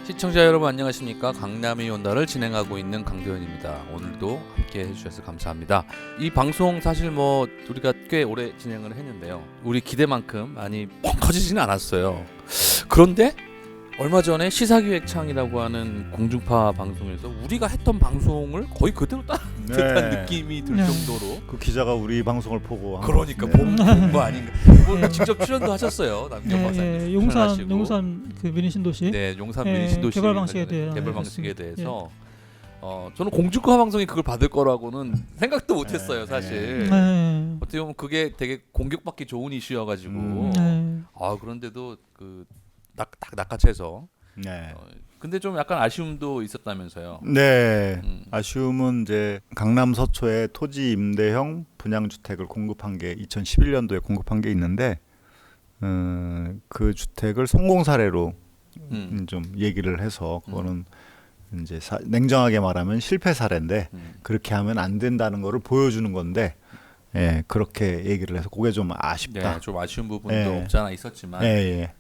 시청자 여러분 안녕하십니까. 강남이 온다를 진행하고 있는 강도현입니다. 오늘도 함께 해주셔서 감사합니다. 이 방송 사실 우리가 꽤 오래 진행을 했는데요, 우리 기대만큼 많이 뻥 터지지는 않았어요. 그런데 얼마 전에 시사기획창이라고 하는 공중파 방송에서 우리가 했던 방송을 거의 그대로 따라 듯한 느낌이 들 정도로 그 기자가 우리 방송을 보고 그러니까 본 거 아닌가. 직접 출연도 하셨어요. 남경 박사님. 용산 그 민인신도시. 네, 용산 민인신도시 개발 방식에 대해서 저는 공중파 방송이 그걸 받을 거라고는 생각도 못했어요, 사실. 어떻게 보면 그게 되게 공격받기 좋은 이슈여가지고. 그런데도 낚아채서. 근데 좀 약간 아쉬움도 있었다면서요. 네, 아쉬움은 이제 강남 서초에 토지 임대형 분양주택을 공급한 게 2011년도에 공급한 게 있는데 그 주택을 성공 사례로 좀 얘기를 해서 그거는 이제 냉정하게 말하면 실패 사례인데 그렇게 하면 안 된다는 거를 보여주는 건데. 그렇게 얘기를 해서 그게 좀 아쉽다. 네, 좀 아쉬운 부분도 없지 않아 있었지만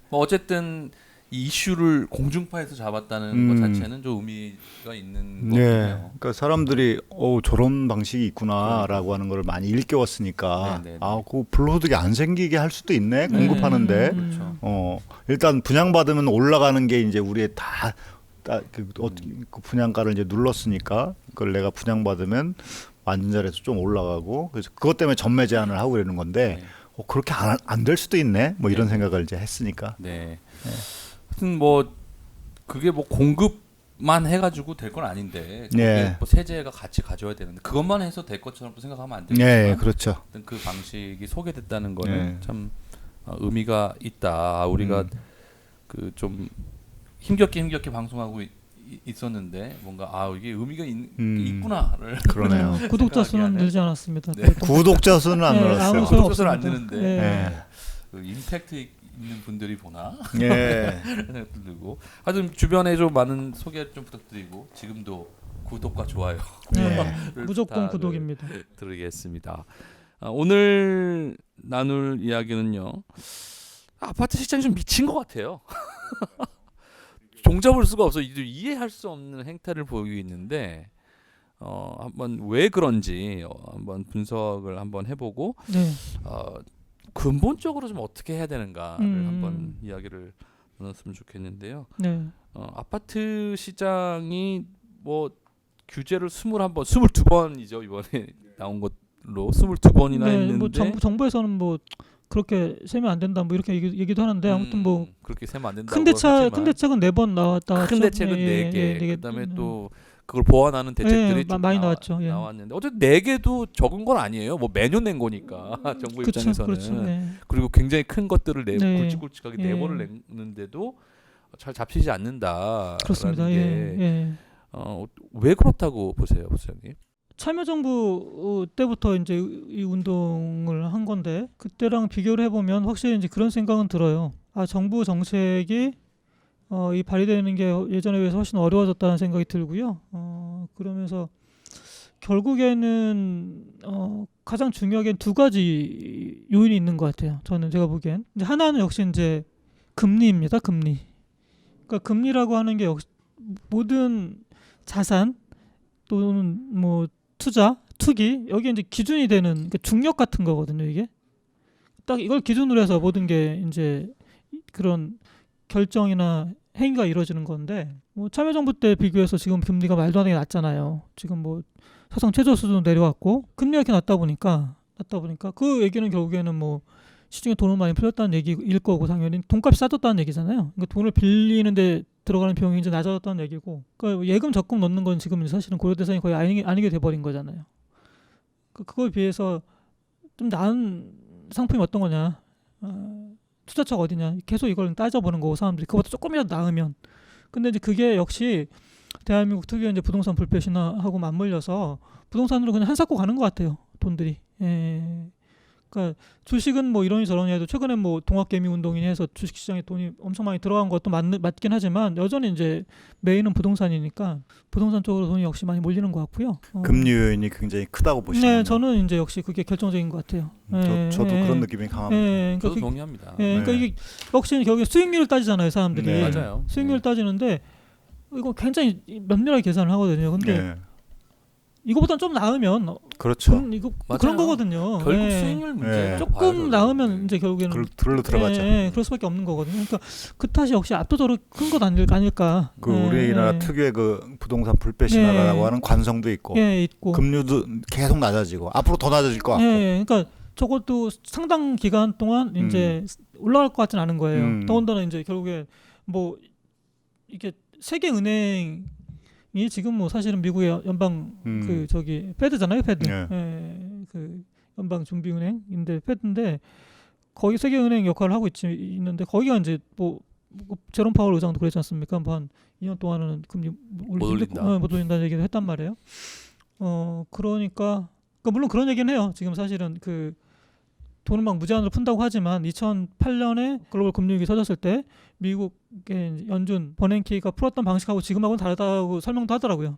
어쨌든 이 이슈를 공중파에서 잡았다는 것 자체는 좀 의미가 있는 거거든요. 그러니까 사람들이 저런 방식이 있구나라고 하는 걸 많이 일깨웠으니까 그 불로소득이 안 생기게 할 수도 있네. 공급하는데 일단 분양받으면 올라가는 게 이제 우리의 그 분양가를 이제 눌렀으니까 그걸 내가 분양받으면 완전자리에서 좀 올라가고 그래서 그것 때문에 전매 제한을 하고 그러는 건데 그렇게 안 될 수도 있네. 이런 생각을 이제 했으니까. 하여튼 그게 공급만 해가지고 될 건 아닌데 세제가 같이 가져야 되는데 그것만 해서 될 것처럼 생각하면 안 되니까. 그렇죠. 그 방식이 소개됐다는 거는 참 의미가 있다. 우리가 그 좀 힘겹게 방송하고 있었는데 뭔가 이게 의미가 있구나를 그러네요. 구독자 수는 늘지 않았습니다. 구독자 수는 안 늘었어요. 구독자 수는 안 느는데 그 임팩트 있는 분들이 보나? 생각도 들고. 하여튼 주변에 좀 많은 소개 좀 부탁드리고 지금도 구독과 좋아요 무조건 구독입니다. 드리겠습니다. 오늘 나눌 이야기는요, 아파트 시장이 좀 미친 것 같아요. 종잡을 수가 없어. 이해할 수 없는 행태를 보이고 있는데 한번 왜 그런지 한번 분석을 한번 해보고 근본적으로 좀 어떻게 해야 되는가를 한번 이야기를 나눴으면 좋겠는데요. 아파트 시장이 규제를 22번이죠 이번에 나온 것로 22번이나 했는데 정부에서는 그렇게 세면 안 된다 이렇게 얘기도 하는데 아무튼 그렇게 세면 안 된다고 큰 대책은 4번 나왔다. 큰 대책은 4개. 그다음에 또 그걸 보완하는 대책들이 좀 많이 나왔죠. 나왔는데 어쨌든 4개도 적은 건 아니에요. 매년 낸 거니까 정부 입장에서는. 그렇죠. 그리고 굉장히 큰 것들을 굵직굵직하게 4번을 냈는데도 잘 잡히지 않는다. 그렇습니다. 왜 그렇다고 보세요, 부장님? 참여정부 때부터 이제 이 운동을 한 건데 그때랑 비교를 해보면 확실히 이제 그런 생각은 들어요. 정부 정책이 이 발휘되는 게 예전에 비해서 훨씬 어려워졌다는 생각이 들고요. 그러면서 결국에는 가장 중요하게 2가지 요인이 있는 것 같아요. 제가 보기엔 이제 하나는 역시 이제 금리입니다. 금리. 그러니까 금리라고 하는 게 역시 모든 자산 또는 투기 여기 이제 기준이 되는 중력 같은 거거든요. 이게 딱 이걸 기준으로 해서 모든 게 이제 그런 결정이나 행위가 이루어지는 건데 참여정부 때 비교해서 지금 금리가 말도 안 되게 낮잖아요. 지금 사상 최저 수준 내려왔고 금리가 이렇게 낮다 보니까 그 얘기는 결국에는 시중에 돈을 많이 풀렸다는 얘기일 거고 당연히 돈값이 싸졌다는 얘기잖아요. 그러니까 돈을 빌리는데 들어가는 비용이 이제 낮아졌다는 얘기고, 그러니까 예금 적금 넣는 건 지금 사실은 고려 대상이 거의 아니게 돼버린 거잖아요. 그거에 비해서 좀 나은 상품이 어떤 거냐, 투자처가 어디냐, 계속 이걸 따져보는 거고 사람들이 그것보다 조금이라도 나으면. 근데 이제 그게 역시 대한민국 특유의 이제 부동산 불패 신화하고 맞물려서 부동산으로 그냥 한사코 가는 것 같아요, 돈들이. 그러니까 주식은 이러니 저러니 해도 최근에 동학개미 운동이니 해서 주식시장에 돈이 엄청 많이 들어간 것도 맞긴 하지만 여전히 이제 메인은 부동산이니까 부동산 쪽으로 돈이 역시 많이 몰리는 것 같고요. 금리 요인이 굉장히 크다고 보시나요? 네, 저는 이제 역시 그게 결정적인 것 같아요. 저도 그런 느낌이 강합니다. 저도 동의합니다. 그러니까 이게 역시 결국에 수익률을 따지잖아요, 사람들이. 맞아요. 수익률을 따지는데 이거 굉장히 면밀하게 계산을 하거든요. 근데 예. 이거보다 좀 나으면 그렇죠. 이거 맞아요. 그런 거거든요. 결국 예. 수익률 문제 예. 조금 나으면 이제 결국에는 그걸로 들어가죠. 그럴 수밖에 없는 거거든요. 그러니까 그 탓이 역시 압도적으로 큰 것 아닐까. 그 우리나라 특유의 그 부동산 불패 신화라고 하는 관성도 있고, 있고 금리도 계속 낮아지고 앞으로 더 낮아질 것 같고. 그러니까 저것도 상당 기간 동안 이제 올라갈 것 같지는 않은 거예요. 더군다나 이제 결국에 뭐 이게 세계 은행이 지금 뭐 사실은 미국의 연방 그 저기 페드잖아요, 페드. 그 연방 준비 은행인데 페드인데 거기 세계 은행 역할을 하고 있는데 거기가 이제 뭐 제롬 파월 의장도 그랬지 않습니까? 뭐 한 2년 동안은 금리 못 올린다는 얘기를 했단 말이에요. 그러니까 물론 그런 얘기는 해요. 지금 사실은 그 돈을 막 무제한으로 푼다고 하지만 2008년에 글로벌 금융위기 터졌을 때 미국의 연준 버냉키가 풀었던 방식하고 지금하고는 다르다고 설명도 하더라고요.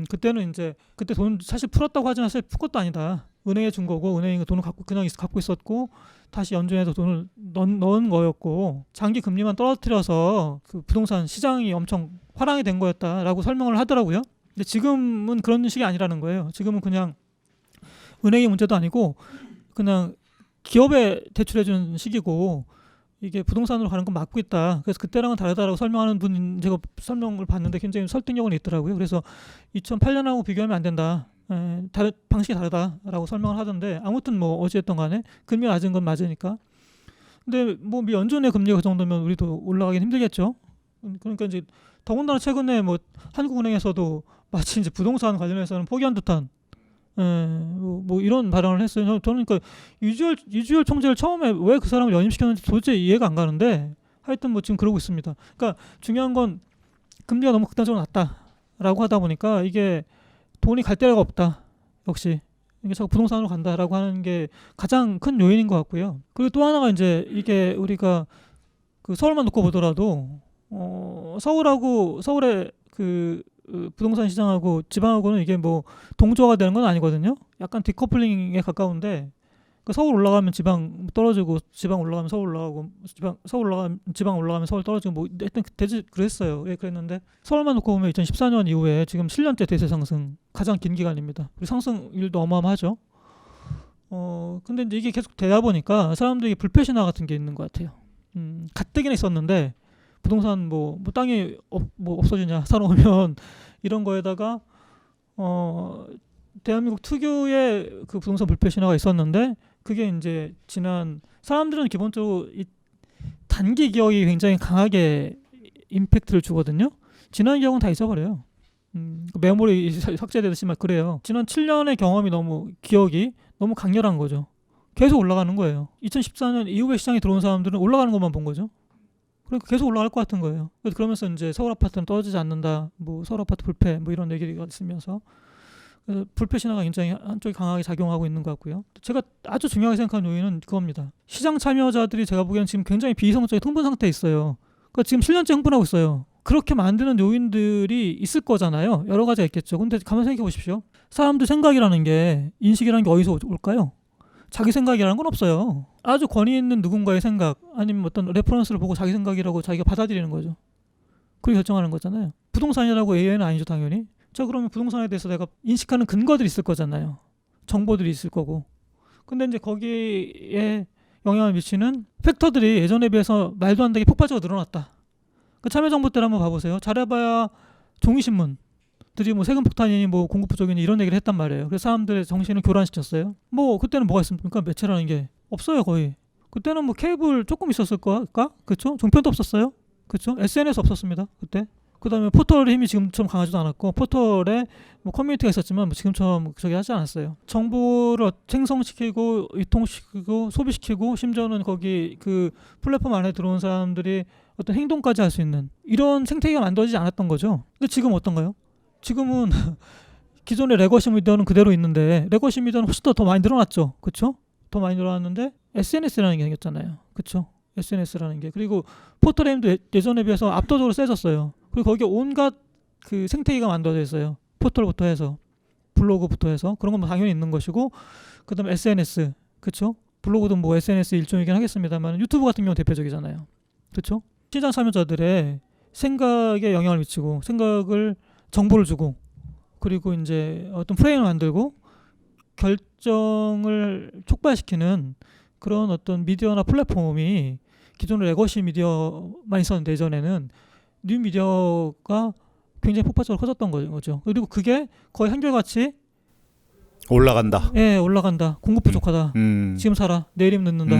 그때는 이제 그때 돈 사실 풀었다고 하지만 사실 푼 것도 아니다. 은행에 준 거고 은행이 돈을 갖고 있었고 다시 연준에서 돈을 넣은 거였고 장기 금리만 떨어뜨려서 그 부동산 시장이 엄청 화랑이 된 거였다라고 설명을 하더라고요. 근데 지금은 그런 식이 아니라는 거예요. 지금은 그냥 은행의 문제도 아니고 그냥 기업에 대출해주는 시기고 이게 부동산으로 가는 건 막고 있다. 그래서 그때랑은 다르다라고 설명하는 분 제가 설명을 봤는데 굉장히 설득력은 있더라고요. 그래서 2008년하고 비교하면 안 된다. 방식이 다르다라고 설명을 하던데 아무튼 뭐 어찌됐든 간에 금리가 낮은 건 맞으니까. 근데 뭐 연준의 금리가 그 정도면 우리도 올라가긴 힘들겠죠. 그러니까 이제 더군다나 최근에 뭐 한국은행에서도 마치 이제 부동산 관련해서는 포기한 듯한 뭐 이런 발언을 했어요. 저는 그러니까 유지열 총재를 처음에 왜 그 사람을 연임시켰는지 도저히 이해가 안 가는데 하여튼 뭐 지금 그러고 있습니다. 그러니까 중요한 건 금리가 너무 극단적으로 낮다라고 하다 보니까 이게 돈이 갈 데가 없다. 역시 이게 자꾸 부동산으로 간다라고 하는 게 가장 큰 요인인 것 같고요. 그리고 또 하나가 이제 이게 우리가 그 서울만 놓고 보더라도 서울의 그 부동산 시장하고 지방하고는 이게 뭐 동조가 되는 건 아니거든요. 약간 디커플링에 가까운데 그 서울 올라가면 지방 떨어지고 지방 올라가면 서울 올라가고 서울 올라가면 지방 올라가면 서울 떨어지고 뭐 하여튼 그랬어요. 그랬는데 서울만 놓고 보면 2014년 이후에 지금 7년째 대세 상승 가장 긴 기간입니다. 그리고 상승률도 어마어마하죠. 근데 이제 이게 계속 되다 보니까 사람들이 불패 신화 같은 게 있는 것 같아요. 가뜩이나 있었는데 부동산 뭐 땅이 없어지냐 사놓으면 이런 거에다가 대한민국 특유의 그 부동산 불패 신화가 있었는데 그게 이제 지난 사람들은 기본적으로 이 단기 기억이 굉장히 강하게 임팩트를 주거든요. 지난 기억은 다 잊어버려요. 메모리 삭제되듯이 막 그래요. 지난 7년의 경험이 기억이 너무 강렬한 거죠. 계속 올라가는 거예요. 2014년 이후에 시장에 들어온 사람들은 올라가는 것만 본 거죠. 그러니까 계속 올라갈 것 같은 거예요. 그러면서 이제 서울 아파트는 떨어지지 않는다. 뭐 서울 아파트 불패 뭐 이런 얘기가 있으면서 불패 신화가 굉장히 한쪽이 강하게 작용하고 있는 것 같고요. 제가 아주 중요하게 생각하는 요인은 그겁니다. 시장 참여자들이 제가 보기에는 지금 굉장히 비이성적인 흥분 상태에 있어요. 그러니까 지금 7년째 흥분하고 있어요. 그렇게 만드는 요인들이 있을 거잖아요. 여러 가지가 있겠죠. 근데 가만 생각해 보십시오. 사람들 생각이라는 게 인식이라는 게 어디서 올까요? 자기 생각이라는 건 없어요. 아주 권위 있는 누군가의 생각 아니면 어떤 레퍼런스를 보고 자기 생각이라고 자기가 받아들이는 거죠. 그렇게 결정하는 거잖아요. 부동산이라고 AI는 아니죠 당연히. 자 그러면 부동산에 대해서 내가 인식하는 근거들이 있을 거잖아요. 정보들이 있을 거고. 근데 이제 거기에 영향을 미치는 팩터들이 예전에 비해서 말도 안 되게 폭발적으로 늘어났다. 그 참여정부 때를 한번 봐보세요. 잘해봐야 종이신문들이 뭐 세금 폭탄이니 뭐 공급 부족이니 이런 얘기를 했단 말이에요. 그래서 사람들의 정신을 교란시켰어요. 뭐 그때는 뭐가 있습니까? 매체라는 게 없어요 거의. 그때는 뭐 케이블 조금 있었을 거까? 그렇죠? 종편도 없었어요. 그렇죠? SNS 없었습니다. 그때. 그다음에 포털의 힘이 지금처럼 강하지도 않았고 포털에 뭐 커뮤니티가 있었지만 뭐 지금처럼 저기 하지 않았어요. 정보를 생성시키고 유통시키고 소비시키고 심지어는 거기 그 플랫폼 안에 들어온 사람들이 어떤 행동까지 할 수 있는 이런 생태계가 만들어지지 않았던 거죠. 근데 지금 어떤가요? 지금은 기존의 레거시 미디어는 그대로 있는데 레거시 미디어는 훨씬 더 많이 늘어났죠. 그렇죠? 더 많이 늘어났는데 SNS라는 게 생겼잖아요. 그렇죠? SNS라는 게. 그리고 포털의 힘도 예전에 비해서 압도적으로 세졌어요. 그리고 거기에 온갖 그 생태계가 만들어져 있어요. 포털부터 해서 블로그부터 해서 그런 건 뭐 당연히 있는 것이고 그다음에 SNS 그렇죠? 블로그도 뭐 SNS 일종이긴 하겠습니다만 유튜브 같은 경우는 대표적이잖아요. 그렇죠? 시장 참여자들의 생각에 영향을 미치고 생각을 정보를 주고 그리고 이제 어떤 프레임을 만들고 결정을 촉발시키는 그런 어떤 미디어나 플랫폼이 기존의 레거시 미디어만 있었는데 예전에는 뉴 미디어가 굉장히 폭발적으로 커졌던 거죠. 그리고 그게 거의 한결같이 올라간다. 올라간다. 공급 부족하다. 지금 사라. 내일이면 늦는다.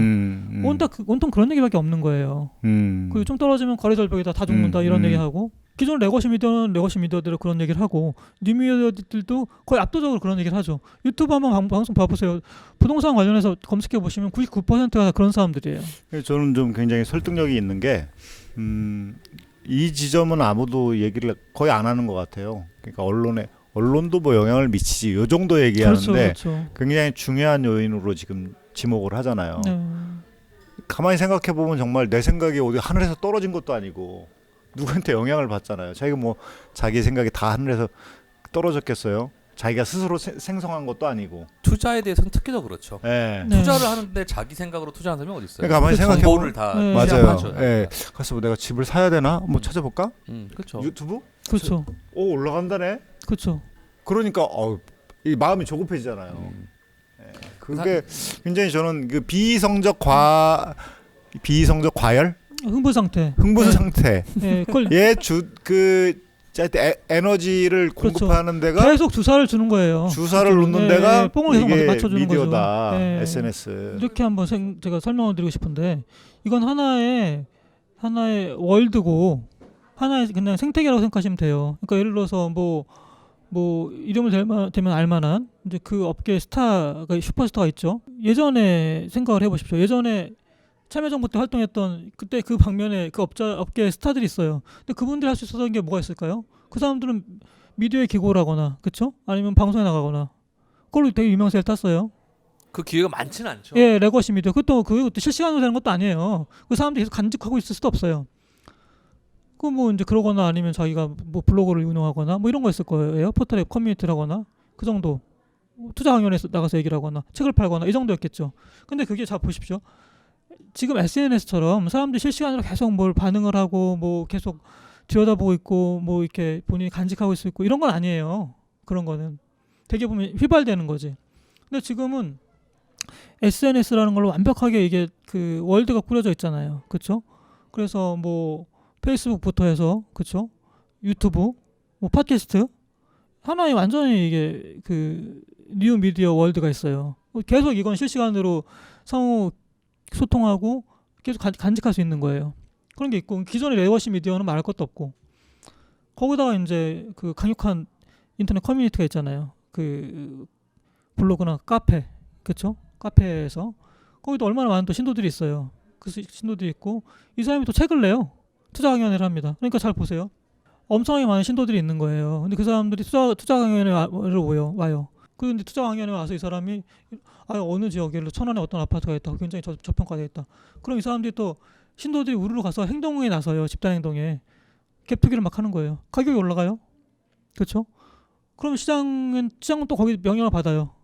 온통 그런 얘기밖에 없는 거예요. 그리고 좀 떨어지면 거래 절벽이다. 다 죽는다. 이런 얘기하고 기존 레거시 미디어는 레거시 미디어대로 그런 얘기를 하고 뉴 미디어들도 거의 압도적으로 그런 얘기를 하죠. 유튜브 한번 방송 봐보세요. 부동산 관련해서 검색해 보시면 99%가 다 그런 사람들이에요. 저는 좀 굉장히 설득력이 있는 게 이 지점은 아무도 얘기를 거의 안 하는 것 같아요. 그러니까 언론도 뭐 영향을 미치지 요 정도 얘기하는데 그렇죠. 굉장히 중요한 요인으로 지금 지목을 하잖아요. 가만히 생각해 보면 정말 내 생각이 어디 하늘에서 떨어진 것도 아니고 누구한테 영향을 받잖아요. 자기가 뭐 자기 생각이 다 하늘에서 떨어졌겠어요? 자기가 스스로 생성한 것도 아니고. 투자에 대해서는 특히 더 그렇죠. 네. 투자를 하는데 자기 생각으로 투자하는 사람이 어디 있어요? 그러니까 가만히 생각해 정보를 보면 다 맞아요. 취합하죠. 그래서 뭐 내가 집을 사야 되나? 뭐 찾아볼까? 그렇죠. 유튜브? 그렇죠. 오 올라간다네. 그렇죠. 그러니까 이 마음이 조급해지잖아요. 그게 굉장히 저는 그 비이성적 과열, 흥분 상태. 그걸 에너지를 그렇죠. 공급하는 데가 계속 주사를 주는 거예요. 주사를 놓는 데가 뽕을 계속 이게 맞춰주는 미디어다. 거죠. SNS. 이렇게 한번 제가 설명을 드리고 싶은데 이건 하나의 월드고 하나의 그냥 생태계라고 생각하시면 돼요. 그러니까 예를 들어서 뭐 이름을 대면 알만한 이제 그 업계 스타가 슈퍼스타가 있죠. 예전에 생각을 해보십시오. 예전에 참여정부 때 활동했던 그때 그 방면에 그 업계 스타들이 있어요. 근데 그분들이 할 수 있었던 게 뭐가 있을까요? 그 사람들은 미디어에 기고를 하거나, 그렇죠? 아니면 방송에 나가거나, 그걸로 되게 유명세를 탔어요. 그 기회가 많지는 않죠. 예, 레거시 미디어. 그것도 실시간으로 되는 것도 아니에요. 그 사람들이 계속 간직하고 있을 수도 없어요. 그 뭐 이제 그러거나 아니면 자기가 뭐 블로그를 운영하거나 뭐 이런 거 있을 거예요. 포털에 커뮤니티를 하거나 그 정도. 투자 강연에 나가서 얘기를 하거나 책을 팔거나 이 정도였겠죠. 근데 그게 자 보십시오. 지금 SNS처럼 사람들이 실시간으로 계속 뭘 반응을 하고 뭐 계속 들여다보고 있고 뭐 이렇게 본인이 간직하고 있고 이런 건 아니에요. 그런 거는 되게 보면 휘발되는 거지. 근데 지금은 SNS라는 걸로 완벽하게 이게 그 월드가 꾸려져 있잖아요. 그렇죠? 그래서 뭐 페이스북부터 해서 그렇죠? 유튜브, 뭐 팟캐스트 하나의 완전히 이게 그 뉴 미디어 월드가 있어요. 계속 이건 실시간으로 상호 소통하고 계속 간직할 수 있는 거예요. 그런 게 있고 기존의 레거시 미디어는 말할 것도 없고 거기다가 이제 그 강력한 인터넷 커뮤니티가 있잖아요. 그 블로그나 카페, 그렇죠? 카페에서 거기도 얼마나 많은 또 신도들이 있어요. 그 신도들이 있고 이 사람이 또 책을 내요. 투자 강연을 합니다. 그러니까 잘 보세요. 엄청나게 많은 신도들이 있는 거예요. 근데 그 사람들이 투자 강연에 와요. 그런데 투자 강연에 와서 이 사람이 어느 지역에 1,000원에 어떤 아파트가 있다. 굉장히 저평가되어 있다. 그럼 이 사람들이 또 신도들이 우르르 가서 행동에 나서요. 집단 행동에. 갭 투기를 막 하는 거예요. 가격이 올라가요. 그렇죠? 그럼 시장은 또 거기 영향을 받아요.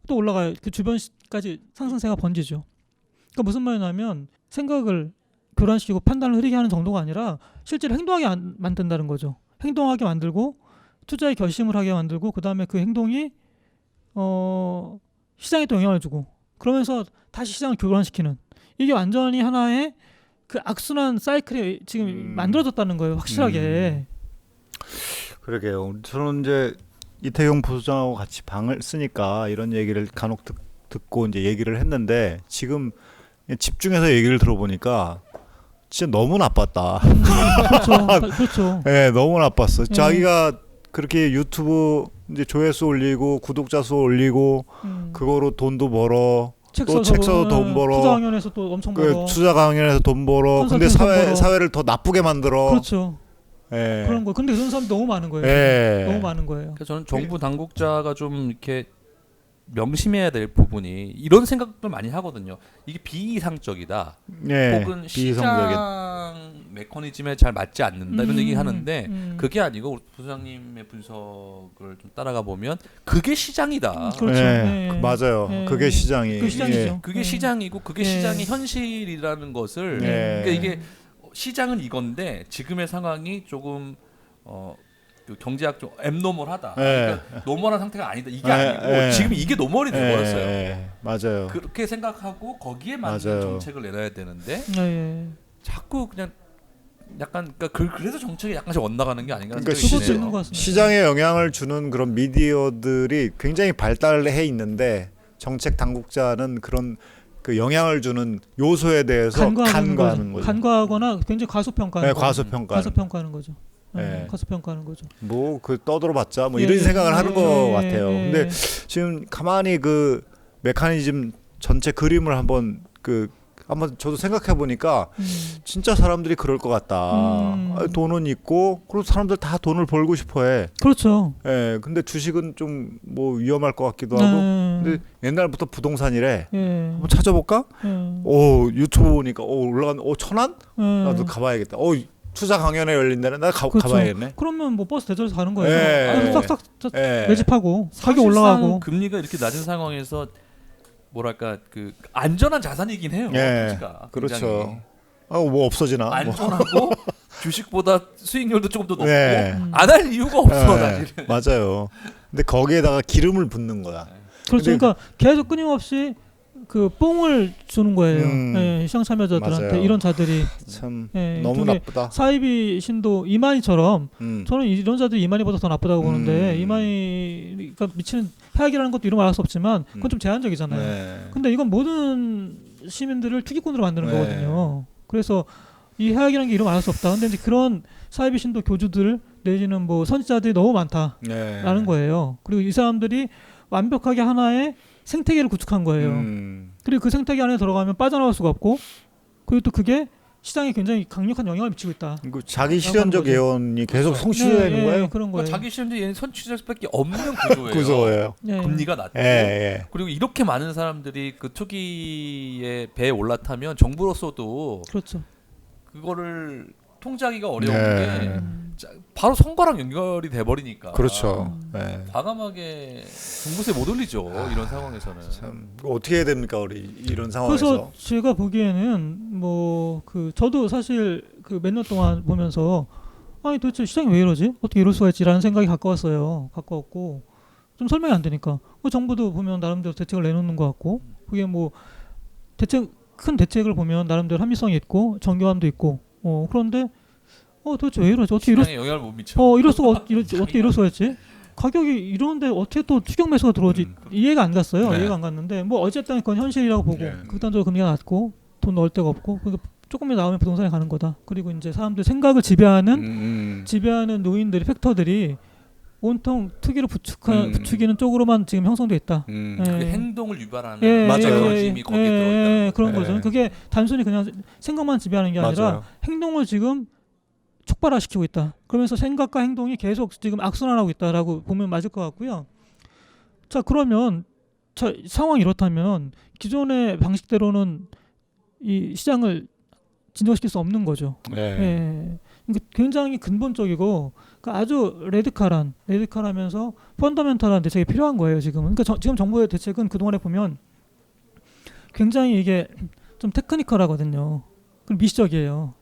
또 올라가요. 그 주변까지 상승세가 번지죠. 그러니까 무슨 말이냐면 생각을 교란시키고 판단을 흐리게 하는 정도가 아니라 실제로 행동하게 만든다는 거죠. 행동하게 만들고 투자에 결심을 하게 만들고 그 다음에 그 행동이 시장에 또 영향을 주고 그러면서 다시 시장을 교란시키는 이게 완전히 하나의 그 악순환 사이클이 지금 만들어졌다는 거예요. 확실하게. 그러게요. 저는 이제 이태용 부소장하고 같이 방을 쓰니까 이런 얘기를 간혹 듣고 이제 얘기를 했는데 지금 집중해서 얘기를 들어보니까 진짜 너무 나빴다. 그렇죠. 네, 너무 나빴어. 자기가 그렇게 유튜브 이제 조회수 올리고 구독자 수 올리고 그거로 돈도 벌어. 또 책 써서 돈 벌어. 투자 강연에서 또 엄청 벌어. 투자 강연에서 돈 벌어. 근데 사회를 더 나쁘게 만들어. 그렇죠. 예. 그런 거. 근데 그런 사람 너무 많은 거예요. 예. 너무 많은 거예요. 그래서 저는 정부 당국자가 좀 이렇게 명심해야 될 부분이 이런 생각들 많이 하거든요. 이게 비이상적이다. 예. 혹은 시장 메커니즘에 잘 맞지 않는다 이런 얘기 하는데 그게 아니고 부소장님의 분석을 좀 따라가 보면 그게 시장이다. 그렇죠. 예. 맞아요. 그게 시장이. 그 시장이죠. 그게 시장이고 그게 시장의 현실이라는 것을 예. 그러니까 이게 시장은 이건데 지금의 상황이 조금 그 경제학 좀 앱노멀하다. 네. 그러니까 노멀한 상태가 아니다. 이게 네, 아니고 네. 지금 이게 노멀이 돼버렸어요. 맞아요. 그렇게 생각하고 거기에 맞는 맞아요. 정책을 내놔야 되는데 예. 자꾸 그냥 약간 그러니까 그래서 정책이 약간씩 엇나가는 게 아닌가 그러니까 생각이 그것도 드네요. 있는 것 같습니다. 시장에 영향을 주는 그런 미디어들이 굉장히 발달해 있는데 정책 당국자는 그런 그 영향을 주는 요소에 대해서 간과하는 거죠. 간과하거나 굉장히 과소평가하는 네, 거죠. 과소평가하는 거죠. 네. 과소평가하는 거죠. 뭐 그 떠들어봤자 뭐 예, 이런 생각을 하는 것 예, 같아요. 예. 근데 지금 가만히 그 메커니즘 전체 그림을 한번 저도 생각해 보니까 진짜 사람들이 그럴 것 같다. 아, 돈은 있고 그리고 사람들 다 돈을 벌고 싶어해. 그렇죠. 예, 근데 주식은 좀 뭐 위험할 것 같기도 하고. 근데 옛날부터 부동산이래. 예. 한번 찾아볼까? 오, 유튜브 보니까 올라간 1,000원? 나도 가봐야겠다. 투자 강연회 열린다네. 나 그렇죠. 가봐야겠네. 그러면 뭐 버스 대절에서 가는 거예요. 예. 싹싹 예. 매집하고 가격 사실상 올라가고. 금리가 이렇게 낮은 상황에서 뭐랄까 그 안전한 자산이긴 해요. 예. 주식가. 그렇죠. 뭐 없어지나? 뭐. 안전하고 주식보다 수익률도 조금 더 높고 네. 안 할 이유가 없어 네, 사실은. 맞아요. 근데 거기에다가 기름을 붓는 거야. 그렇죠. 근데 그러니까 계속 끊임없이 그 뽕을 주는 거예요. 예, 시장 참여자들한테 맞아요. 이런 자들이 참 예, 너무 이쪽에 나쁘다. 사이비 신도 이만희처럼 저는 이런 자들이 이만희보다 더 나쁘다고 보는데 이만희가 미치는 해악이라는 것도 이루 말할 수 없지만 그건 좀 제한적이잖아요. 네. 근데 이건 모든 시민들을 투기꾼으로 만드는 네. 거거든요. 그래서 이 해악이라는 게 이루 말할 수 없다. 근데 이제 그런 사이비 신도 교주들 내지는 뭐 선지자들이 너무 많다라는 네. 거예요. 그리고 이 사람들이 완벽하게 하나의 생태계를 구축한 거예요. 그리고 그 생태계 안에 들어가면 빠져나갈 수가 없고 그리고 또 그게 시장에 굉장히 강력한 영향을 미치고 있다. 그 자기 실현적 예언이 계속 성취되는 거예요. 그런 거예요. 그러니까 자기 실현적 얘는 선취자밖에 없는 구조예요. 구조예요. 네. 금리가 낮고 예. 그리고 이렇게 많은 사람들이 그 투기의 배에 올라타면 정부로서도 그렇죠. 그거를 통제하기가 어려운 네. 게 바로 선거랑 연결이 돼버리니까. 그렇죠. 네. 과감하게 중부세 못 올리죠. 이런 상황에서는. 참 어떻게 해야 됩니까, 우리 이런 상황에서? 그래서 제가 보기에는 뭐 그 저도 사실 그 몇 년 동안 보면서 아니 도대체 시장이 왜 이러지? 어떻게 이럴 수가 있지라는 생각이 가까웠고 좀 설명이 안 되니까 정부도 보면 나름대로 대책을 내놓는 것 같고 그게 뭐 큰 대책을 보면 나름대로 합리성이 있고 정교함도 있고 그런데 도대체 왜 이러지? 어떻게 시장에 영향을 못 미쳐. 이럴 수가 어떻게 이럴 수가 있지? 가격이 이런데 어떻게 또 추격 매수가 들어오지? 이해가 안 갔어요. 네. 이해가 안 갔는데 뭐 어쨌든 그건 현실이라고 보고 극단적으로 금리가 낮고 돈 넣을 데가 없고 그러니까 조금이 나오면 부동산에 가는 거다. 그리고 이제 사람들 생각을 지배하는 노인들이 팩터들이 온통 투기로 부추기는 쪽으로만 지금 형성돼 있다. 그게 행동을 유발하는 맞아요. 메커니즘이 거기에 들어있다. 그런 거죠. 그게 단순히 그냥 생각만 지배하는 게 아니라 맞아요. 행동을 지금 촉발화시키고 있다. 그러면서 생각과 행동이 계속 지금 악순환하고 있다라고 보면 맞을 것 같고요. 자 그러면 상황이 이렇다면 기존의 방식대로는 이 시장을 진정시킬 수 없는 거죠. 예. 그러니까 굉장히 근본적이고 그러니까 아주 레디칼하면서 펀더멘탈한 대책이 필요한 거예요 지금은. 그러니까 지금 정부의 대책은 그동안에 보면 굉장히 이게 좀 테크니컬하거든요. 그리고 미시적이에요.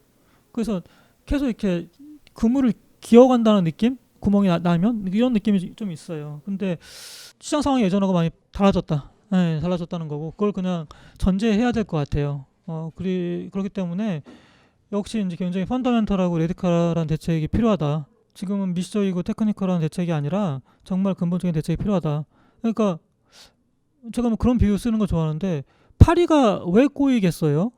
그래서 계속 이렇게 그물을 기어간다는 느낌? 구멍이 나면 이런 느낌이 좀 있어요. 근데 시장 상황이 예전하고 많이 달라졌다. 네, 달라졌다는 거고 그걸 그냥 전제해야 될 것 같아요. 그렇기 때문에 역시 이제 굉장히 펀더멘털하고 레디컬한 대책이 필요하다. 지금은 미시적이고 테크니컬한 대책이 아니라 정말 근본적인 대책이 필요하다. 그러니까 제가 뭐 그런 비유 쓰는 거 좋아하는데 파리가 왜 꼬이겠어요?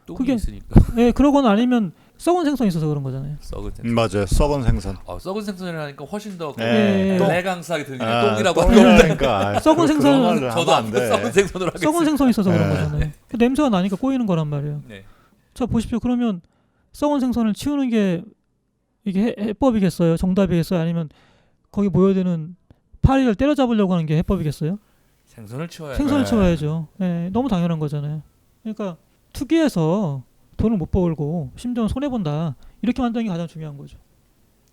똥이 있으니까. 네, 그러거나 아니면 썩은 생선이 있어서 그런 거잖아요. 썩은 생선. 맞아요. 썩은 생선. 썩은 생선을 하니까 훨씬 더 엘레강스하게 들리니까 똥이라고 하는 그러니까 썩은 생선 저도 안 돼. 썩은 생선으로 하겠어요. 썩은 생선이 있어서 그런 거잖아요. 그 냄새가 나니까 꼬이는 거란 말이에요. 네. 자 보십시오. 그러면 썩은 생선을 치우는 게 이게 해법이겠어요? 정답이겠어요? 아니면 거기 모여드는 파리를 때려잡으려고 하는 게 해법이겠어요? 생선을 치워야죠. 네, 너무 당연한 거잖아요. 그러니까 투기해서 돈을 못 벌고 심지어 손해 본다 이렇게 만드는 게 가장 중요한 거죠.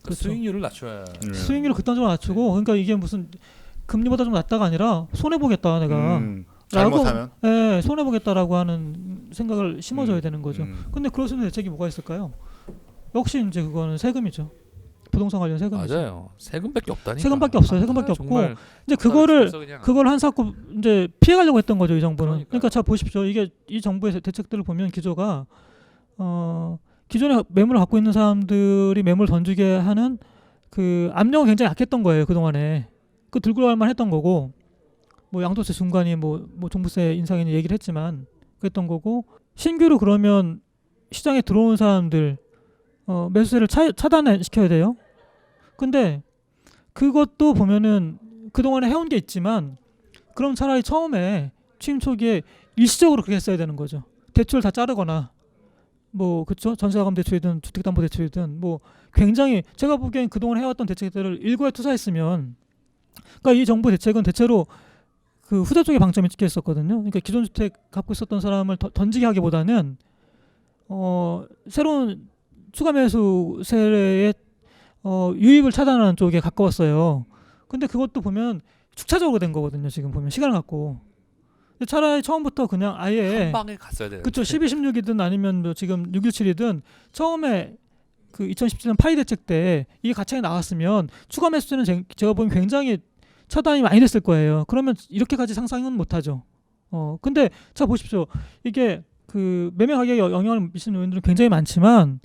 그렇죠. 수익률을 낮춰야. 수익률을 극단적으로 낮추고 그러니까 이게 무슨 금리보다 좀 낮다가 아니라 손해 보겠다 내가. 잘못하면. 네, 손해 보겠다라고 하는 생각을 심어줘야 되는 거죠. 근데 그럴 수 있는 대책이 뭐가 있을까요? 역시 이제 그거는 세금이죠. 부동산 관련 세금이죠. 맞아요. 세금밖에 없다니까. 세금밖에 없어요. 세금밖에 없고 정말 이제 그걸 한사코 이제 피해가려고 했던 거죠. 이 정부는. 그러니까 자 보십시오. 이게 이 정부의 대책들을 보면 기조가 기존에 매물을 갖고 있는 사람들이 매물 던지게 하는 그 압력은 굉장히 약했던 거예요. 그 동안에 그 들고 갈만 했던 거고 뭐 양도세 중간이 뭐 종부세 인상에 얘기를 했지만 그랬던 거고 신규로 그러면 시장에 들어온 사람들 매수세를 차단시켜야 돼요. 근데 그것도 보면은 그동안에 해온 게 있지만 그럼 차라리 처음에 취임 초기에 일시적으로 그렇게 했어야 되는 거죠. 대출 다 자르거나 뭐 그렇죠. 전세자금 대출이든 주택담보대출이든 뭐 굉장히 제가 보기엔 그동안 해왔던 대책들을 일괄 투사했으면 그러니까 이 정부 대책은 대체로 그 후자 쪽에 방점이 찍혀 있었거든요. 그러니까 기존 주택 갖고 있었던 사람을 던지게 하기보다는 새로운 추가 매수세의 유입을 차단하는 쪽에 가까웠어요. 근데 그것도 보면 축차적으로 된 거거든요. 지금 보면 시간을 갖고 차라리 처음부터 그냥 아예 한 방에 갔어야 되는. 그렇죠. 1216이든 아니면 뭐 지금 617이든 처음에 그 2017년 파리 대책 때 이게 가창이 나왔으면 추가 매수세는 제가 보면 굉장히 차단이 많이 됐을 거예요. 그러면 이렇게까지 상상은 못하죠. 근데 자 보십시오. 이게 그 매매 가격에 영향을 미치는 요인들은 굉장히 많지만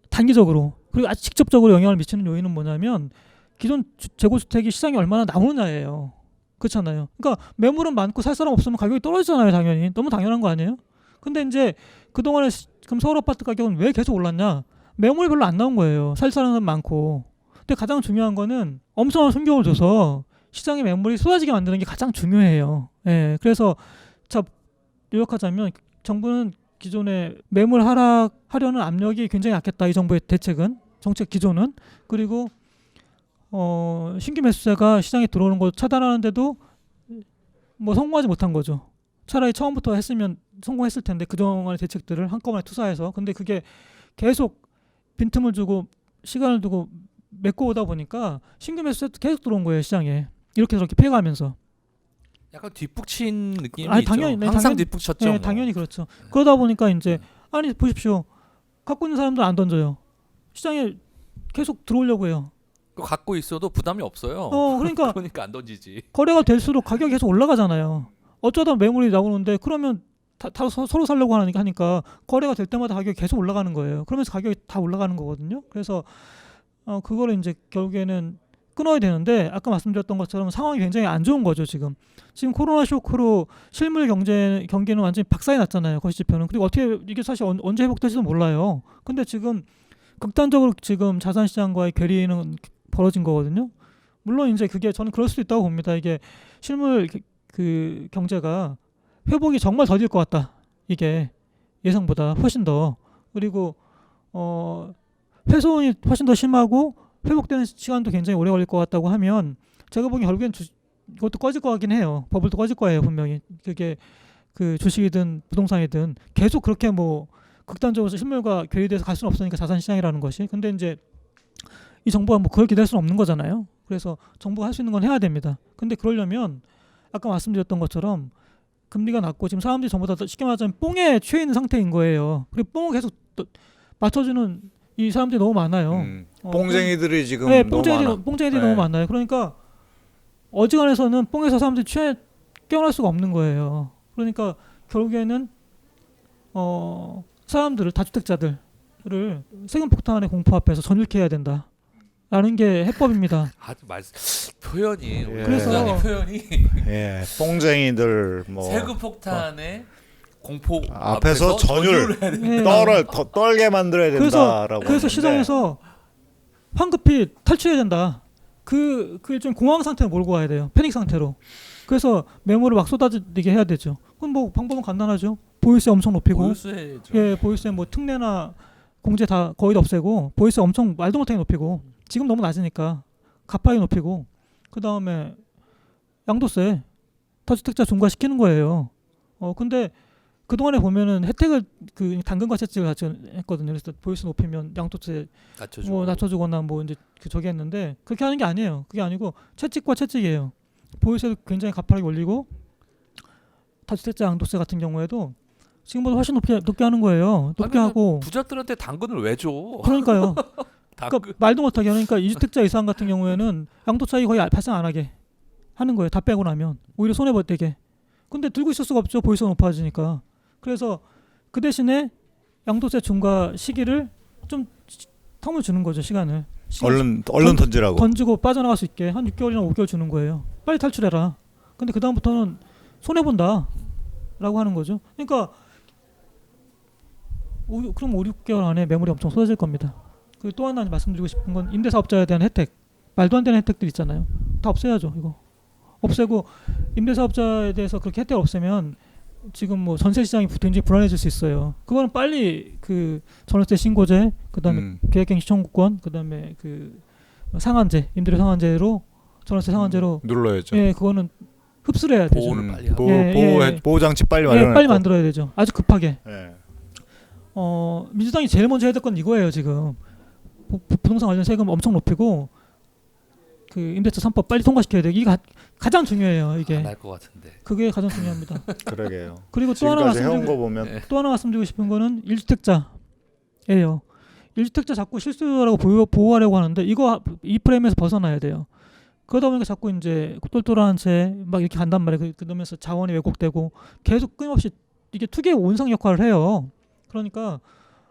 단기적으로 그리고 아주 직접적으로 영향을 미치는 요인은 뭐냐면 기존 재고주택이 시장에 얼마나 나오느냐예요. 그렇잖아요. 그러니까 매물은 많고 살 사람 없으면 가격이 떨어지잖아요. 당연히. 너무 당연한 거 아니에요? 근데 이제 그동안에 그럼 서울 아파트 가격은 왜 계속 올랐냐? 매물이 별로 안 나온 거예요. 살 사람은 많고. 근데 가장 중요한 거는 엄청난 충격을 줘서 시장에 매물이 쏟아지게 만드는 게 가장 중요해요. 예. 그래서 자 요약하자면 정부는 기존에 매물 하락하려는 압력이 굉장히 약했다. 이 정부의 대책은 정책 기조는 그리고 신규 매수세가 시장에 들어오는 거 차단하는데도 뭐 성공하지 못한 거죠. 차라리 처음부터 했으면 성공했을 텐데 그동안의 대책들을 한꺼번에 투사해서 근데 그게 계속 빈틈을 주고 시간을 두고 메꿔 오다 보니까 신규 매수세도 계속 들어온 거예요. 시장에 이렇게 저렇게 패가면서 약간 뒷북친 느낌이 있죠. 당연히, 항상 뒷북쳤죠. 네, 뭐. 당연히 그렇죠. 그러다 보니까 이제 아니 보십시오. 갖고 있는 사람들 안 던져요. 시장에 계속 들어오려고 해요. 갖고 있어도 부담이 없어요. 그러니까 안 던지지. 거래가 될수록 가격이 계속 올라가잖아요. 어쩌다 매물이 나오는데 그러면 다 서로 살려고 하니까 거래가 될 때마다 가격이 계속 올라가는 거예요. 그러면서 가격이 다 올라가는 거거든요. 그래서 그거를 이제 결국에는 끊어야 되는데 아까 말씀드렸던 것처럼 상황이 굉장히 안 좋은 거죠. 지금 코로나 쇼크로 실물 경기는 완전히 박살이 났잖아요. 거시지표는. 그리고 어떻게 이게 사실 언제 회복될지도 몰라요. 근데 지금 극단적으로 지금 자산 시장과의 괴리는 벌어진 거거든요. 물론 이제 그게 저는 그럴 수도 있다고 봅니다. 이게 실물 그 경제가 회복이 정말 더딜 것 같다. 이게 예상보다 훨씬 더 그리고 훼손이 훨씬 더 심하고 회복되는 시간도 굉장히 오래 걸릴 것 같다고 하면 제가 보기엔 결국엔 이것도 꺼질 것 같긴 해요. 버블도 꺼질 거예요. 분명히 그게 그 주식이든 부동산이든 계속 그렇게 뭐 극단적으로 실물과 괴리돼서 갈 수는 없으니까 자산시장이라는 것이. 근데 이제 이 정부가 뭐 그걸 기대할 수는 없는 거잖아요. 그래서 정부가 할 수 있는 건 해야 됩니다. 근데 그러려면 아까 말씀드렸던 것처럼 금리가 낮고 지금 사람들이 전부 다 쉽게 말하자면 뽕에 취해 있는 상태인 거예요. 그리고 뽕을 계속 맞춰주는 이 사람들이 너무 많아요. 뽕쟁이들이 지금 네, 너무 많아. 뽕쟁이들이 너무 많아요. 그러니까 어지간해서는 뽕에서 사람들이 깨어날 수가 없는 거예요. 그러니까 결국에는 사람들을 다주택자들을 세금 폭탄의 공포 앞에서 전율케 해야 된다. 라는 게 해법입니다. 아주 표현이 예. 그래서 표현이 예, 뽕쟁이들 뭐 세금 폭탄의 공포 앞에서 전율 네. 떨게 만들어야 된다라고. 그래서 시장에서 황급히 탈출해야 된다. 그 일종 공황 상태로 몰고 와야 돼요. 패닉 상태로. 그래서 매물을 막 쏟아지게 해야 되죠. 그럼 뭐 방법은 간단하죠. 보유세 엄청 높이고, 보유세죠. 예, 보유세 뭐 특례나 공제 다 거의 다 없애고, 보유세 엄청 말도 못하게 높이고, 지금 너무 낮으니까 가파르게 높이고, 그 다음에 양도세 다주택자 중과시키는 거예요. 근데 그 동안에 보면은 혜택을 그 당근과 채찍을 같이 했거든요. 그래서 보유세 높이면 양도세 낮춰주거나 뭐 이제 저기 했는데 그렇게 하는 게 아니에요. 그게 아니고 채찍과 채찍이에요. 보유세도 굉장히 가파르게 올리고 다주택자 양도세 같은 경우에도 지금보다 훨씬 높게 하는 거예요. 높게 아니, 하고 부자들한테 당근을 왜 줘? 그러니까요. 당근. 그러니까 말도 못하게 하니까 이주택자 이상 같은 경우에는 양도 차익 거의 발생 안 하게 하는 거예요. 다 빼고 나면 오히려 손해 보되게. 근데 들고 있을 수가 없죠. 보유세가 높아지니까. 그래서 그 대신에 양도세 중과 시기를 좀 텀을 주는 거죠. 시간을 얼른 던지라고. 던지고 빠져나갈 수 있게 한 6개월이나 5개월 주는 거예요. 빨리 탈출해라. 근데 그 다음부터는 손해 본다라고 하는 거죠. 그러니까 그럼 5, 6개월 안에 매물이 엄청 쏟아질 겁니다. 그리고 또 하나 말씀드리고 싶은 건 임대사업자에 대한 혜택, 말도 안 되는 혜택들 있잖아요. 다 없애야죠. 이거 없애고 임대사업자에 대해서 그렇게 혜택 없애면 지금 뭐 전세 시장이 굉장히 불안해질 수 있어요. 그거는 빨리 그 전월세 신고제, 그다음에 계획갱신 청구권, 그다음에 그 상한제, 임대료 상한제로 전월세 상한제로 눌러야죠. 예, 그거는 흡수를 해야 되죠. 보호를 빨리 하고. 보호 장치 빨리 예, 마련해. 빨리 만들어야 되죠. 아주 급하게. 예. 민주당이 제일 먼저 해야 될 건 이거예요. 지금 부동산 관련 세금 엄청 높이고 그 임대차 3법 빨리 통과시켜야 돼. 이게 가장 중요해요. 이게 안 할 것 같은데. 그게 가장 중요합니다. 그러게요. 그리고 또 하나 해온 거 보면 또 하나 말씀드리고 싶은 거는 1주택자예요. 1주택자 자꾸 실수라고 보호하려고 하는데 이 프레임에서 벗어나야 돼요. 그러다 보니까 자꾸 이제 똘똘한 채 막 이렇게 간단 말이에요. 그러면서 자원이 왜곡되고 계속 끊임없이 이게 투기의 온상 역할을 해요. 그러니까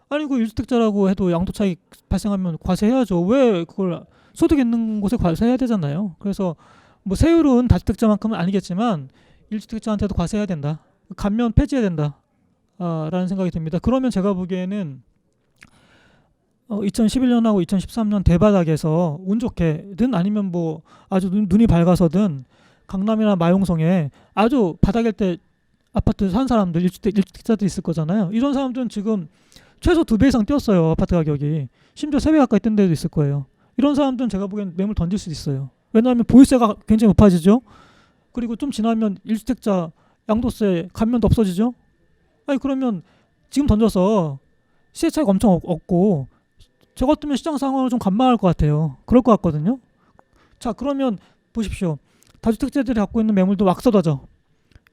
아니 그 1주택자라고 해도 양도 차익 발생하면 과세해야죠. 왜 그걸 소득 있는 곳에 과세해야 되잖아요. 그래서 뭐 세율은 다주택자만큼은 아니겠지만 1주택자한테도 과세해야 된다. 감면 폐지해야 된다. 라는 생각이 듭니다. 그러면 제가 보기에는 2011년하고 2013년 대바닥에서 운 좋게든 아니면 뭐 아주 눈이 밝아서든 강남이나 마용성에 아주 바닥일 때 아파트 산 사람들 1주택자들 있을 거잖아요. 이런 사람들은 지금 최소 2배 이상 뛰었어요. 아파트 가격이. 심지어 3배 가까이 뛴 데도 있을 거예요. 이런 사람들은 제가 보기엔 매물 던질 수도 있어요. 왜냐하면 보유세가 굉장히 높아지죠. 그리고 좀 지나면 1주택자 양도세 감면도 없어지죠. 아니 그러면 지금 던져서 시세 차익 엄청 얻고 저 같으면 시장 상황을 좀 관망할 것 같아요. 그럴 것 같거든요. 자 그러면 보십시오. 다주택자들이 갖고 있는 매물도 막 쏟아져.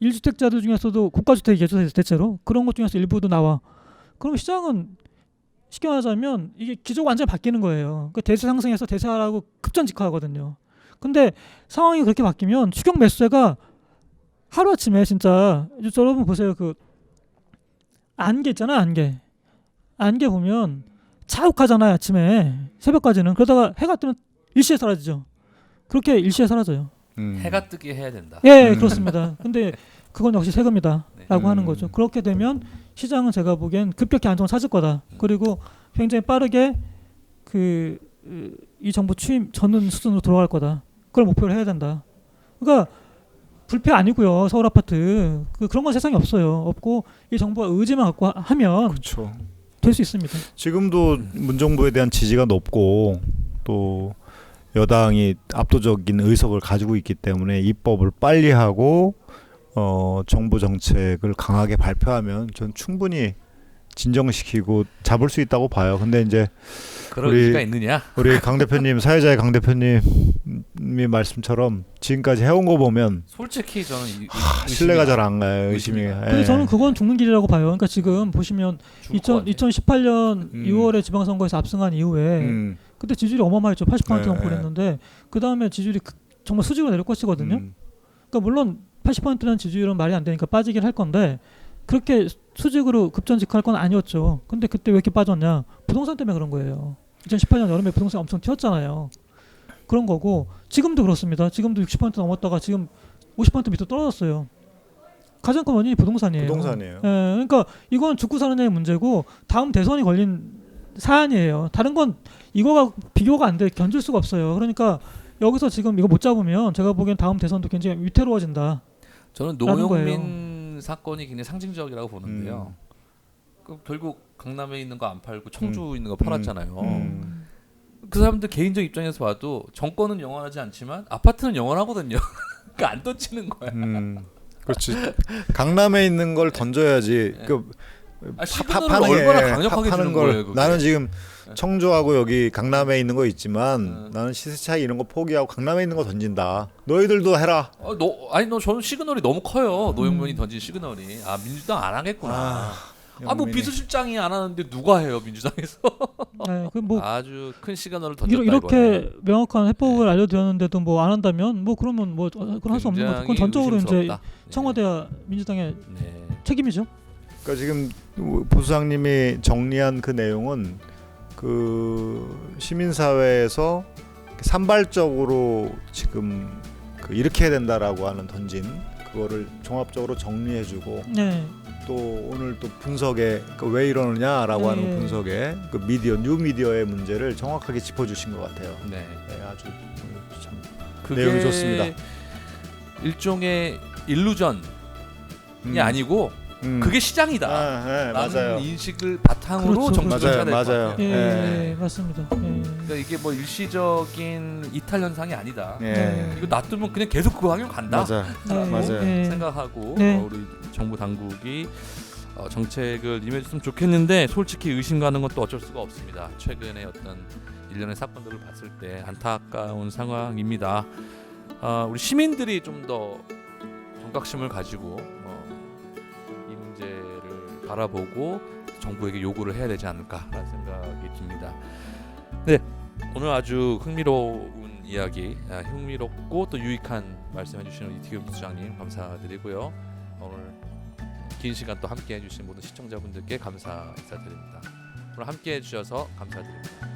1주택자들 중에서도 고가주택이겠죠. 대체로. 그런 것 중에서 일부도 나와. 그럼 시장은 쉽게 말하자면 이게 기조가 완전히 바뀌는 거예요. 그 대세 상승해서 대세하라고 급전직하거든요. 근데 상황이 그렇게 바뀌면 추격 매수세가 하루아침에 진짜 여러분 보세요. 그 안개 있잖아요. 안개 보면 자욱하잖아요. 아침에 새벽까지는. 그러다가 해가 뜨면 일시에 사라지죠. 그렇게 일시에 사라져요. 해가 뜨게 해야 된다. 예, 그렇습니다. 근데 그건 역시 세금이다라고 네. 하는 거죠. 그렇게 되면 시장은 제가 보기엔 급격히 안정을 찾을 거다. 그리고 굉장히 빠르게 이 정부 취임 전원 수준으로 돌아갈 거다. 그걸 목표로 해야 된다. 그러니까 불패 아니고요. 서울 아파트 그런 건 세상에 없어요. 없고 이 정부가 의지만 갖고 하면 그렇죠. 될 수 있습니다. 지금도 문정부에 대한 지지가 높고 또 여당이 압도적인 의석을 가지고 있기 때문에 입법을 빨리 하고 정부 정책을 강하게 발표하면 전 충분히 진정시키고 잡을 수 있다고 봐요. 근데 이제 그럴 의지가 있느냐? 우리 강 대표님, 사회자의 강 대표님이 말씀처럼 지금까지 해온 거 보면 솔직히 저는 신뢰가 잘 안 가요. 의심이. 근데 저는 그건 죽는 길이라고 봐요. 그러니까 지금 보시면 2018년 6월에 지방선거에서 압승한 이후에 그때 지지율이 어마어마했죠. 80% 넘고 그랬는데 그 다음에 지지율이 정말 수직으로 내릴 것이거든요. 그러니까 물론 80%라는 지지율은 말이 안 되니까 빠지긴 할 건데 그렇게 수직으로 급전직할 건 아니었죠. 근데 그때 왜 이렇게 빠졌냐? 부동산 때문에 그런 거예요. 2018년 여름에 부동산 엄청 튀었잖아요. 그런 거고 지금도 그렇습니다. 지금도 60% 넘었다가 지금 50% 밑으로 떨어졌어요. 가장 큰 원인이 부동산이에요. 부동산이에요. 그러니까 이건 죽고 사는 애의 문제고 다음 대선이 걸린 사안이에요. 다른 건 이거가 비교가 안 돼. 견딜 수가 없어요. 그러니까 여기서 지금 이거 못 잡으면 제가 보기엔 다음 대선도 굉장히 위태로워진다. 저는 노영민 사건이 굉장히 상징적이라고 보는데요. 결국 강남에 있는 거 안 팔고 청주 있는 거 팔았잖아요. 그 사람들 개인적 입장에서 봐도 정권은 영원하지 않지만 아파트는 영원하거든요. 그러니까 안 던지는 거야. 그렇지. 강남에 있는 걸 던져야지. 시그널을 얼마나 강력하게 주는 거예요, 그게. 나는 지금 청주하고 여기 강남에 있는 거 있지만 나는 시세 차이 이런 거 포기하고 강남에 있는 거 던진다. 너희들도 해라. 너 저는 시그널이 너무 커요. 노영민이 던진 시그널이. 민주당 안 하겠구나. 뭐 비서실장이 안 하는데 누가 해요, 민주당에서? 네, 뭐 아주 큰 시그널을 던졌다. 이렇게 명확한 해법을 알려드렸는데도 뭐 안 한다면 뭐 그러면 뭐 그건 할 수 없는 거죠. 그건 전적으로 이제 청와대와 민주당의 책임이죠. 그러니까 지금 부수장님이 정리한 그 내용은 그 시민사회에서 산발적으로 지금 이렇게 해야 된다라고 하는 던진 그거를 종합적으로 정리해주고 또 오늘 또 분석에 왜 이러느냐라고 하는 분석에 그 뉴 미디어의 문제를 정확하게 짚어주신 것 같아요. 네, 아주 참 내용이 좋습니다. 일종의 일루전이 아니고 그게 시장이다. 라는 인식을 바탕으로 정치를 해야 될 것 같아요. 네, 맞습니다. 그러니까 이게 뭐 일시적인 이탈 현상이 아니다. 이거 놔두면 그냥 계속 그 방향으로 간다. 맞아요. 생각하고 우리 정부 당국이 정책을 임해줬으면 좋겠는데 솔직히 의심 가는 건 또 어쩔 수가 없습니다. 최근에 어떤 일련의 사건들을 봤을 때 안타까운 상황입니다. 우리 시민들이 좀 더 경각심을 가지고 이 문제를 바라보고 정부에게 요구를 해야 되지 않을까라는 생각이 듭니다. 네, 오늘 아주 흥미로운 이야기, 흥미롭고 또 유익한 말씀해주시는 이태규 부장님 감사드리고요. 오늘 긴 시간 또 함께해 주신 모든 시청자분들께 감사 인사드립니다. 오늘 함께해 주셔서 감사드립니다.